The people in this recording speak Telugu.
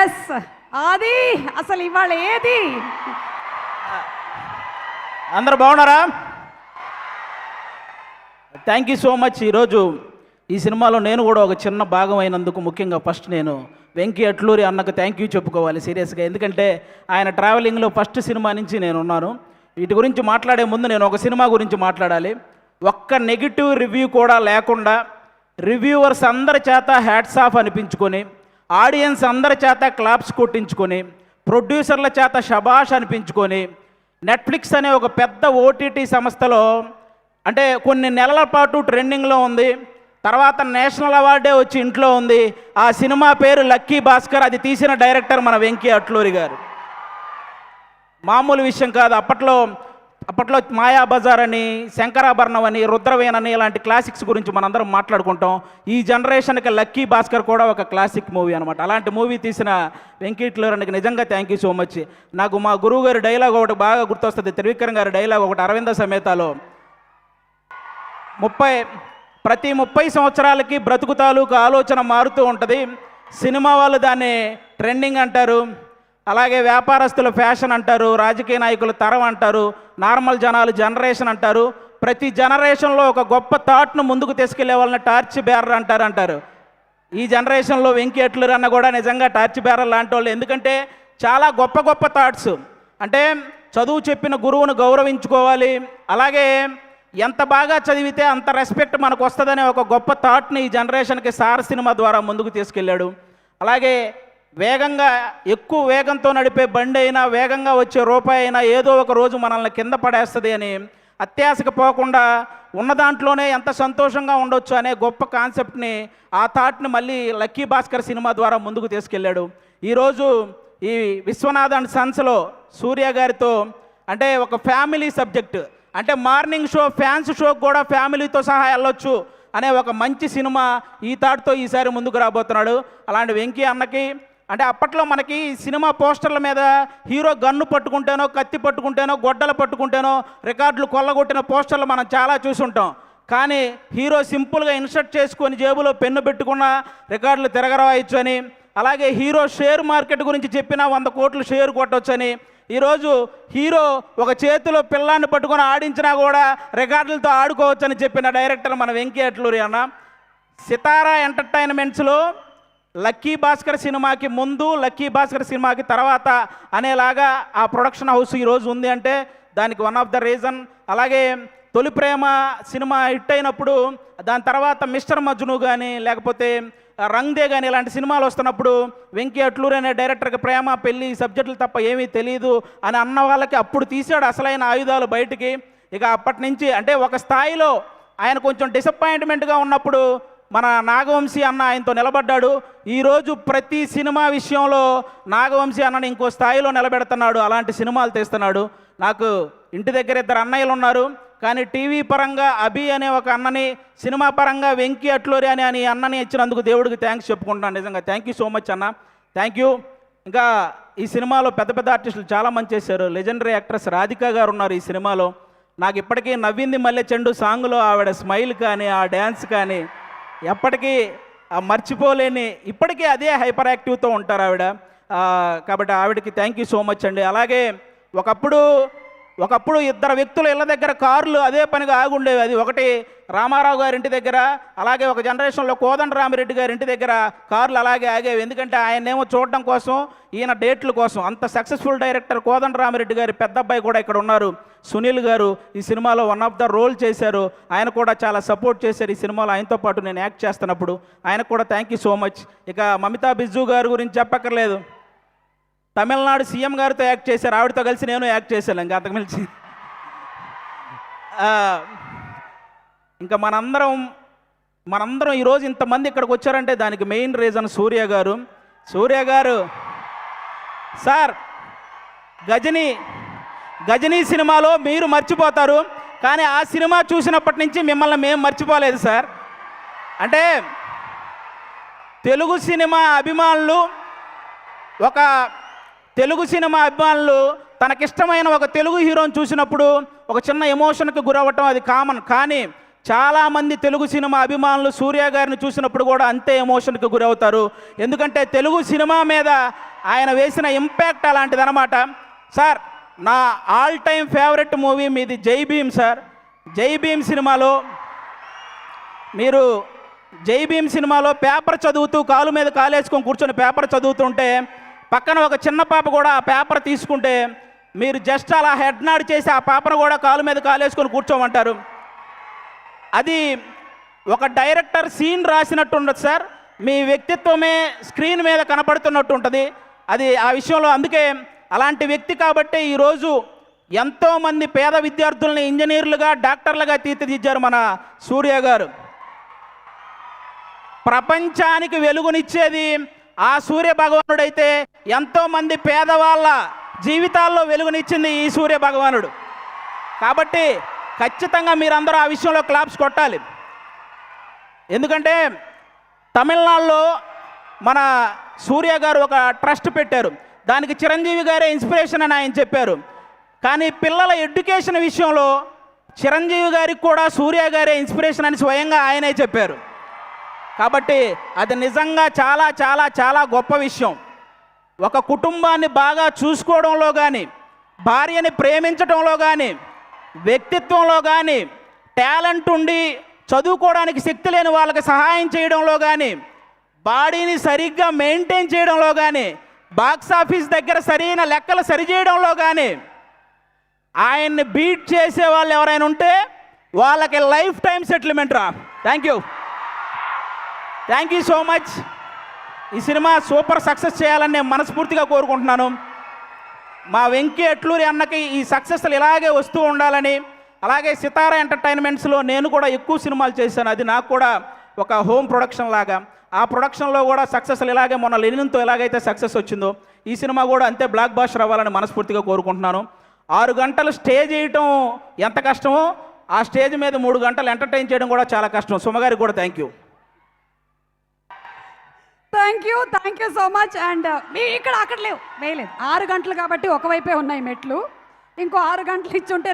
ఎస్ అది అసలు ఇవాళ ఏది అందరు బాగున్నారా? Thank you so much. ఈరోజు ఈ సినిమాలో నేను కూడా ఒక చిన్న భాగం అయినందుకు ముఖ్యంగా ఫస్ట్ నేను వెంకీ అట్లూరి అన్నకు థ్యాంక్ యూ చెప్పుకోవాలి సీరియస్గా. ఎందుకంటే ఆయన ట్రావెలింగ్లో ఫస్ట్ సినిమా నుంచి నేను ఉన్నాను. వీటి గురించి మాట్లాడే ముందు నేను ఒక సినిమా గురించి మాట్లాడాలి. ఒక్క నెగిటివ్ రివ్యూ కూడా లేకుండా రివ్యూవర్స్ అందరి చేత హ్యాట్స్ ఆఫ్ అనిపించుకొని, ఆడియన్స్ అందరి చేత క్లాప్స్ కొట్టించుకొని, ప్రొడ్యూసర్ల చేత షబాష్ అనిపించుకొని, నెట్ఫ్లిక్స్ అనే ఒక పెద్ద ఓటీటీ సంస్థలో అంటే కొన్ని నెలల పాటు ట్రెండింగ్లో ఉంది. తర్వాత నేషనల్ అవార్డే వచ్చి ఇంట్లో ఉంది. ఆ సినిమా పేరు లక్కీ భాస్కర్. అది తీసిన డైరెక్టర్ మన వెంకీ అట్లూరి గారు. మామూలు విషయం కాదు. అప్పట్లో మాయాబజార్ అని, శంకరాభరణం అని, రుద్రవేణ్ అని ఇలాంటి క్లాసిక్స్ గురించి మనందరం మాట్లాడుకుంటాం. ఈ జనరేషన్కి లక్కీ భాస్కర్ కూడా ఒక క్లాసిక్ మూవీ అనమాట. అలాంటి మూవీ తీసిన వెంకీ అట్లూరికి నిజంగా థ్యాంక్ యూ సో మచ్. నాకు మా గురువు గారి డైలాగ్ ఒకటి బాగా గుర్తొస్తుంది. త్రివిక్రమ్ గారి డైలాగ్ ఒకటి అరవింద సమేతలో, ప్రతి 30 సంవత్సరాలకి బ్రతుకు తాలూకు ఆలోచన మారుతూ ఉంటుంది. సినిమా వాళ్ళు దాన్ని ట్రెండింగ్ అంటారు, అలాగే వ్యాపారస్తులు ఫ్యాషన్ అంటారు, రాజకీయ నాయకులు తరం అంటారు, నార్మల్ జనాలు జనరేషన్ అంటారు. ప్రతి జనరేషన్లో ఒక గొప్ప థాట్ను ముందుకు తీసుకెళ్లే వాళ్ళని టార్చ్ బేరర్ అంటారు. ఈ జనరేషన్లో వెంకీ అట్లూరి అన్న కూడా నిజంగా టార్చ్ బేరర్ లాంటి వాళ్ళు. ఎందుకంటే చాలా గొప్ప గొప్ప థాట్స్. అంటే చదువు చెప్పిన గురువును గౌరవించుకోవాలి, అలాగే ఎంత బాగా చదివితే అంత రెస్పెక్ట్ మనకు వస్తుందనే ఒక గొప్ప థాట్ని ఈ జనరేషన్కి సార్ సినిమా ద్వారా ముందుకు తీసుకెళ్ళాడు. అలాగే వేగంగా ఎక్కువ వేగంతో నడిపే బండి అయినా, వేగంగా వచ్చే రూపాయి అయినా ఏదో ఒక రోజు మనల్ని కింద పడేస్తుంది అని అత్యాశకు పోకుండా ఉన్న దాంట్లోనే ఎంత సంతోషంగా ఉండొచ్చు అనే గొప్ప కాన్సెప్ట్ని, ఆ థాట్ని మళ్ళీ లక్కీ భాస్కర్ సినిమా ద్వారా ముందుకు తీసుకెళ్ళాడు. ఈరోజు ఈ విశ్వనాథ్ అండ్ సన్స్లో సూర్య గారితో అంటే ఒక ఫ్యామిలీ సబ్జెక్టు, అంటే మార్నింగ్ షో ఫ్యాన్స్ షోకి కూడా ఫ్యామిలీతో సహా వెళ్ళొచ్చు అనే ఒక మంచి సినిమా ఈ థాట్తో ఈసారి ముందుకు రాబోతున్నాడు. అలాంటి వెంకీ అన్నకి అంటే అప్పట్లో మనకి సినిమా పోస్టర్ల మీద హీరో గన్ను పట్టుకుంటేనో, కత్తి పట్టుకుంటేనో, గొడ్డలు పట్టుకుంటేనో రికార్డులు కొల్లగొట్టిన పోస్టర్లు మనం చాలా చూసుంటాం. కానీ హీరో సింపుల్గా ఇన్సర్ట్ చేసుకొని జేబులో పెన్ను పెట్టుకున్న రికార్డులు తిరగరాయొచ్చు అని, అలాగే హీరో షేర్ మార్కెట్ గురించి చెప్పినా 100 కోట్లు షేర్ కొట్టొచ్చని, ఈరోజు హీరో ఒక చేతిలో పిల్లాన్ని పట్టుకొని ఆడించినా కూడా రికార్డులతో ఆడుకోవచ్చని చెప్పిన డైరెక్టర్ మన వెంకీ అట్లూరి అన్న. సితారా ఎంటర్టైన్మెంట్స్లో లక్కీ భాస్కర్ సినిమాకి ముందు, లక్కీ భాస్కర్ సినిమాకి తర్వాత అనేలాగా ఆ ప్రొడక్షన్ హౌస్ ఈరోజు ఉంది అంటే దానికి వన్ ఆఫ్ ద రీజన్. అలాగే తొలి ప్రేమ సినిమా హిట్ అయినప్పుడు దాని తర్వాత మిస్టర్ మజ్ను కానీ, లేకపోతే రంగ్దే కానీ ఇలాంటి సినిమాలు వస్తున్నప్పుడు వెంకీ అట్లూరి అనే డైరెక్టర్కి ప్రేమ, పెళ్ళి సబ్జెక్టులు తప్ప ఏమీ తెలియదు అని అన్న వాళ్ళకి అప్పుడు తీసాడు అసలైన ఆయుధాలు బయటికి. ఇక అప్పటి నుంచి అంటే ఒక స్థాయిలో ఆయన కొంచెం డిసప్పాయింట్మెంట్గా ఉన్నప్పుడు మన నాగవంశీ అన్న ఆయనతో నిలబడ్డాడు. ఈరోజు ప్రతి సినిమా విషయంలో నాగవంశీ అన్నని ఇంకో స్థాయిలో నిలబెడుతున్నాడు. అలాంటి సినిమాలు తీస్తున్నాడు. నాకు ఇంటి దగ్గర 2 అన్నయ్యలు ఉన్నారు, కానీ టీవీ పరంగా అభి అనే ఒక అన్నని, సినిమా పరంగా వెంకీ అట్లూరి అని అన్నని ఇచ్చినందుకు దేవుడికి థ్యాంక్స్ చెప్పుకుంటున్నాను. నిజంగా థ్యాంక్ యూ సో మచ్ అన్న, థ్యాంక్ యూ. ఇంకా ఈ సినిమాలో పెద్ద పెద్ద ఆర్టిస్టులు చాలామంది చేశారు. లెజెండరీ యాక్ట్రెస్ రాధికా గారు ఉన్నారు ఈ సినిమాలో. నాకు ఇప్పటికీ నవ్వింది మల్లె చెండు సాంగ్లో ఆవిడ స్మైల్ కానీ, ఆ డ్యాన్స్ కానీ ఎప్పటికీ మర్చిపోలేని, ఇప్పటికీ అదే హైపర్ యాక్టివ్తో ఉంటారు ఆవిడ. కాబట్టి ఆవిడకి థ్యాంక్ యూ సో మచ్ అండి. అలాగే ఒకప్పుడు 2 వ్యక్తులు ఇళ్ళ దగ్గర కార్లు అదే పనిగా ఆగుండేవి. అది ఒకటి రామారావు గారి ఇంటి దగ్గర, అలాగే ఒక జనరేషన్లో కోదండరామిరెడ్డి గారి ఇంటి దగ్గర కార్లు అలాగే ఆగేవి. ఎందుకంటే ఆయనేమో చూడడం కోసం, ఈయన డేట్ల కోసం. అంత సక్సెస్ఫుల్ డైరెక్టర్ కోదండరామిరెడ్డి గారి పెద్ద అబ్బాయి కూడా ఇక్కడ ఉన్నారు, సునీల్ గారు. ఈ సినిమాలో వన్ ఆఫ్ ద రోల్ చేశారు. ఆయన కూడా చాలా సపోర్ట్ చేశారు ఈ సినిమాలో. ఆయనతో పాటు నేను యాక్ట్ చేస్తున్నప్పుడు ఆయనకు కూడా థ్యాంక్ యూ సో మచ్. ఇక మమితా బిజ్జు గారి గురించి చెప్పక్కర్లేదు. తమిళనాడు సీఎం గారితో యాక్ట్ చేశారు, ఆవిడతో కలిసి నేను యాక్ట్ చేశాను. ఇంకా అంతకుమించి ఇంకా మనందరం ఈరోజు ఇంతమంది ఇక్కడికి వచ్చారంటే దానికి మెయిన్ రీజన్ సూర్య గారు సార్. గజనీ సినిమాలో మీరు మర్చిపోతారు, కానీ ఆ సినిమా చూసినప్పటి నుంచి మిమ్మల్ని మేము మర్చిపోలేదు సార్. అంటే తెలుగు సినిమా అభిమానులు తనకిష్టమైన ఒక తెలుగు హీరోని చూసినప్పుడు ఒక చిన్న ఎమోషన్కి గురవ్వటం అది కామన్. కానీ చాలామంది తెలుగు సినిమా అభిమానులు సూర్య గారిని చూసినప్పుడు కూడా అంతే ఎమోషన్కి గురవుతారు. ఎందుకంటే తెలుగు సినిమా మీద ఆయన వేసిన ఇంపాక్ట్ అలాంటిదన్నమాట. సార్, నా ఆల్ టైమ్ ఫేవరెట్ మూవీ మీది జై భీమ్ సార్. జై భీమ్ సినిమాలో మీరు పేపర్ చదువుతూ కాలు మీద కాలేసుకొని కూర్చొని పేపర్ చదువుతుంటే పక్కన ఒక చిన్న పాప కూడా ఆ పేపర్ తీసుకుంటే మీరు జస్ట్ అలా హెడ్ నాడ్ చేసి ఆ పాపను కూడా కాలు మీద కాలేసుకొని కూర్చోమంటారు. అది ఒక డైరెక్టర్ సీన్ రాసినట్టు ఉండదు సార్. మీ వ్యక్తిత్వమే స్క్రీన్ మీద కనపడుతున్నట్టు ఉంటుంది. అది ఆ విషయంలో అందుకే అలాంటి వ్యక్తి కాబట్టి ఈరోజు ఎంతోమంది పేద విద్యార్థుల్ని ఇంజనీర్లుగా డాక్టర్లుగా తీర్చిదిద్దారు మన సూర్య గారు. ప్రపంచానికి వెలుగునిచ్చేది ఆ సూర్య భగవానుడైతే ఎంతోమంది పేదవాళ్ళ జీవితాల్లో వెలుగునిచ్చింది ఈ సూర్య భగవానుడు. కాబట్టి ఖచ్చితంగా మీరందరూ ఆ విషయంలో క్లాప్స్ కొట్టాలి. ఎందుకంటే తమిళనాడులో మన సూర్య గారు ఒక ట్రస్ట్ పెట్టారు. దానికి చిరంజీవి గారే ఇన్స్పిరేషన్ అని ఆయన చెప్పారు. కానీ పిల్లల ఎడ్యుకేషన్ విషయంలో చిరంజీవి గారికి కూడా సూర్య గారే ఇన్స్పిరేషన్ అని స్వయంగా ఆయనే చెప్పారు. కాబట్టి అది నిజంగా చాలా చాలా చాలా గొప్ప విషయం. ఒక కుటుంబాన్ని బాగా చూసుకోవడంలో కానీ, భార్యని ప్రేమించడంలో కానీ, వ్యక్తిత్వంలో కానీ, టాలెంట్ ఉండి చదువుకోవడానికి శక్తి లేని వాళ్ళకి సహాయం చేయడంలో కానీ, బాడీని సరిగ్గా మెయింటైన్ చేయడంలో కానీ, బాక్స్ ఆఫీస్ దగ్గర సరైన లెక్కలు సరిచేయడంలో కానీ ఆయన్ని బీట్ చేసే వాళ్ళు ఎవరైనా ఉంటే వాళ్ళకి లైఫ్ టైం సెటిల్మెంట్ రా. Thank you so much. ఈ సినిమా సూపర్ సక్సెస్ చేయాలని నేను మనస్ఫూర్తిగా కోరుకుంటున్నాను. మా వెంకీ అట్లూరి అన్నకి ఈ సక్సెస్లు ఇలాగే వస్తూ ఉండాలని, అలాగే సితారా ఎంటర్టైన్మెంట్స్లో నేను కూడా ఎక్కువ సినిమాలు చేశాను. అది నాకు కూడా ఒక హోమ్ ప్రొడక్షన్ లాగా. ఆ ప్రొడక్షన్లో కూడా సక్సెస్లు ఇలాగే మొన్న లెనిన్తో ఎలాగైతే సక్సెస్ వచ్చిందో ఈ సినిమా కూడా అంతే బ్లాక్ బాస్టర్ అవ్వాలని మనస్ఫూర్తిగా కోరుకుంటున్నాను. 6 గంటలు స్టేజ్ చేయటం ఎంత కష్టమో ఆ స్టేజ్ మీద 3 గంటలు ఎంటర్టైన్ చేయడం కూడా చాలా కష్టం. సుమగారికి కూడా thank you so much. And మీ ఇక్కడ అక్కడ లేవు వేయలేదు. 6 గంటలు కాబట్టి ఒకవైపే ఉన్నాయి మెట్లు. ఇంకో 6 గంటలు ఇచ్చుంటే